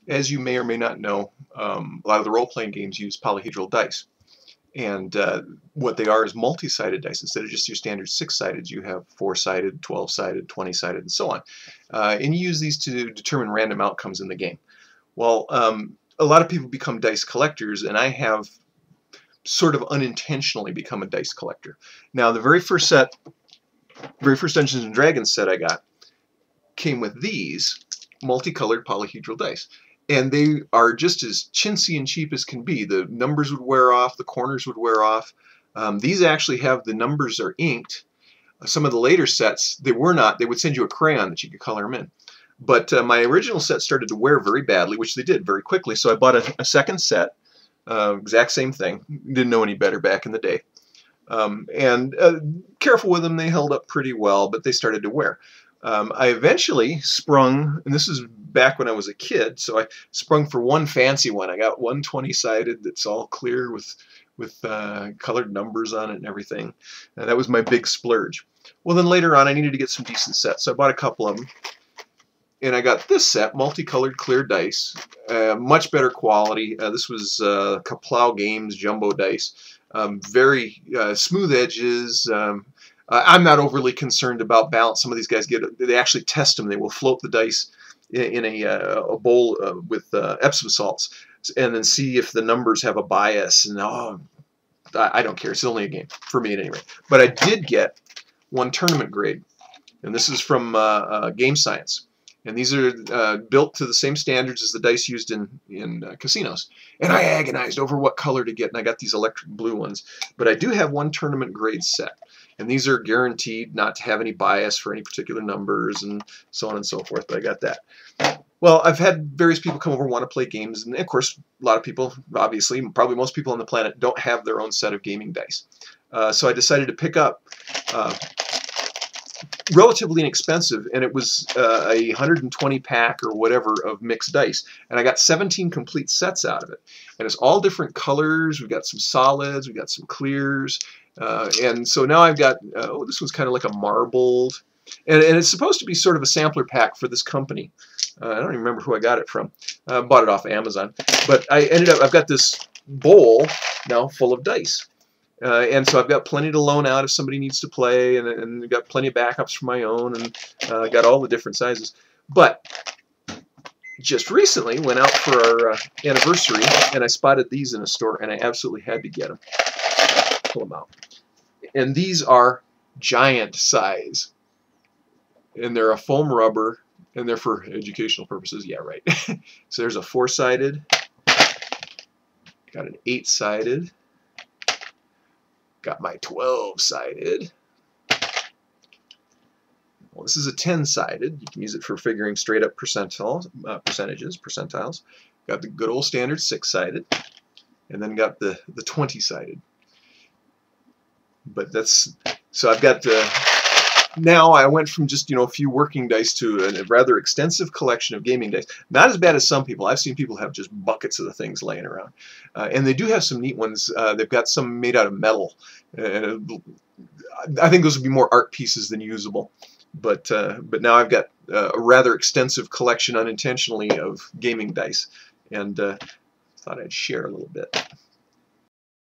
As you may or may not know, a lot of the role-playing games use polyhedral dice. And what they are is multi-sided dice. Instead of just your standard 6-sided, you have 4-sided, 12-sided, 20-sided, and so on. And you use these to determine random outcomes in the game. Well, a lot of people become dice collectors, and I have sort of unintentionally become a dice collector. Now, the very first Dungeons and Dragons set I got came with these multicolored polyhedral dice. And they are just as chintzy and cheap as can be. The numbers would wear off, the corners would wear off. These actually have the numbers are inked. Some of the later sets, they were not. They would send you a crayon that you could color them in. But my original set started to wear very badly, which they did very quickly. So I bought a second set, exact same thing. Didn't know any better back in the day. Careful with them, they held up pretty well, but they started to wear. I eventually sprung, and this is back when I was a kid, so I sprung for one fancy one. I got one 20-sided that's all clear with colored numbers on it and everything. That was my big splurge. Well, then later on I needed to get some decent sets, so I bought a couple of them. And I got this set, multicolored clear dice, much better quality. This was Kaplow Games Jumbo Dice. Very smooth edges. I'm not overly concerned about balance. Some of these guys they actually test them. They will float the dice in a bowl with Epsom salts and then see if the numbers have a bias. And I don't care. It's only a game, for me at any rate. But I did get one tournament grade, and this is from Game Science. And these are built to the same standards as the dice used in casinos. And I agonized over what color to get, and I got these electric blue ones. But I do have one tournament grade set. And these are guaranteed not to have any bias for any particular numbers and so on and so forth. But I got that. Well, I've had various people come over and want to play games. And of course, a lot of people, obviously, probably most people on the planet, don't have their own set of gaming dice. So I decided to pick up relatively inexpensive, and it was a 120 pack or whatever of mixed dice, and I got 17 complete sets out of it, and it's all different colors. We've got some solids, we've got some clears, and so now I've got this one's kind of like a marbled, and it's supposed to be sort of a sampler pack for this company. I don't even remember who I got it from. I bought it off Amazon, but I've got this bowl now full of dice. And so I've got plenty to loan out if somebody needs to play, and I've got plenty of backups for my own, and I got all the different sizes. But just recently went out for our anniversary, and I spotted these in a store, and I absolutely had to get them. Pull them out. And these are giant size. And they're a foam rubber, and they're for educational purposes. Yeah, right. So there's a 4-sided, got an 8-sided, got my 12-sided. Well, this is a 10-sided. You can use it for figuring straight up percentiles. Got the good old standard 6-sided, and then got the 20-sided. But that's so I've got now I went from just a few working dice to a rather extensive collection of gaming dice. Not as bad as some people. I've seen people have just buckets of the things laying around, and they do have some neat ones. They've got some made out of metal. I think those would be more art pieces than usable. But now I've got a rather extensive collection unintentionally of gaming dice, and thought I'd share a little bit.